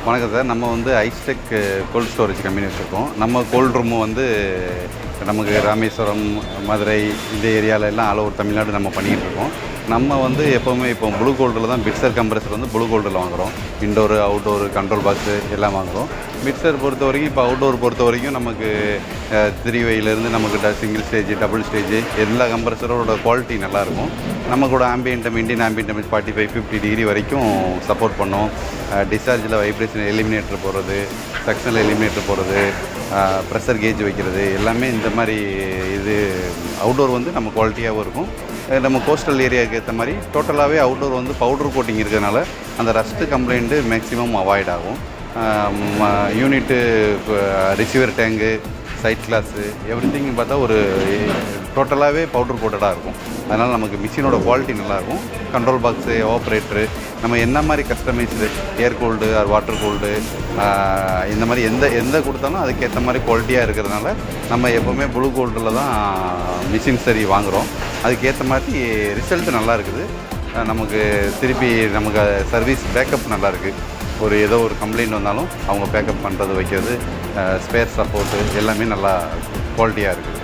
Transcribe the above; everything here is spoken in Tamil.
வணக்கம் சார். நம்ம வந்து ஐஸ்டெக் கோல்ட் ஸ்டோரேஜ் கம்பெனி வச்சுருக்கோம். நம்ம கோல்ட் ரூமு வந்து நமக்கு ராமேஸ்வரம், மதுரை இந்த ஏரியாவில் எல்லாம் ஆல் ஓவர் தமிழ்நாடு நம்ம பண்ணிகிட்டு இருக்கோம். நம்ம வந்து எப்போவுமே இப்போ ப்ளூ கோல்டில் தான் மிக்சர் கம்ப்ரஸர் வந்து ப்ளூ கோல்டில் வாங்குகிறோம். இன்டோரு, அவுட்டோரு, கண்ட்ரோல் பாக்ஸு எல்லாம் வாங்குகிறோம். மிக்சர் பொறுத்த வரைக்கும் இப்போ அவுட்டோர் பொறுத்த வரைக்கும் நமக்கு 3 நமக்கு சிங்கிள் ஸ்டேஜ், டபுள் ஸ்டேஜ் எல்லா கம்ப்ரஸரோட குவாலிட்டி நல்லாயிருக்கும். நமக்கூட ஆம்பியன்ட்டம், இண்டியன் ஆம்பியன்ட்டம் 45-50 டிகிரி வரைக்கும் சப்போர்ட் பண்ணோம். டிஸ்சார்ஜில் வைப்ரேஷன் எலிமினேட்டர் போடுறது, சக்ஷனில் எலிமினேட்டர் போடுறது, ப்ரெஷர் கேஜ் வைக்கிறது எல்லாமே இந்த மாதிரி இது அவுட்டோர் வந்து நம்ம குவாலிட்டியாகவும் இருக்கும். நம்ம கோஸ்டல் ஏரியாவுக்கு ஏற்ற மாதிரி டோட்டலாகவே அவுட்டோர் வந்து பவுடர் கோட்டிங் இருக்கிறதுனால அந்த ரஸ்ட்டு கம்ப்ளைண்ட்டு மேக்ஸிமம் அவாய்ட் ஆகும். Unit, receiver tank, side glass everything பார்த்தா ஒரு டோட்டலாகவே பவுடர் கோட்டடாக இருக்கும். அதனால் நமக்கு மிஷினோட குவாலிட்டி நல்லாயிருக்கும். கண்ட்ரோல் பாக்ஸு, ஆப்ரேட்ரு நம்ம என்ன மாதிரி customised air cooled or water cooled இந்த மாதிரி எந்த கொடுத்தாலும் அதுக்கேற்ற மாதிரி குவாலிட்டியாக இருக்கிறதுனால நம்ம எப்போவுமே ப்ளூ கோல்டில் தான் மிஷின் சரி வாங்குகிறோம். அதுக்கேற்ற மாதிரி ரிசல்ட் நல்லா இருக்குது. நமக்கு திருப்பி நமக்கு சர்வீஸ் பேக்கப் நல்லாயிருக்கு. ஏதோ ஒரு கம்ப்ளைண்ட் வந்தாலும் அவங்க பேக்கப் பண்ணுறது, வைக்கிறது, ஸ்பேர் சப்போர்ட்டு எல்லாமே நல்லா குவாலிட்டியாக இருக்குது.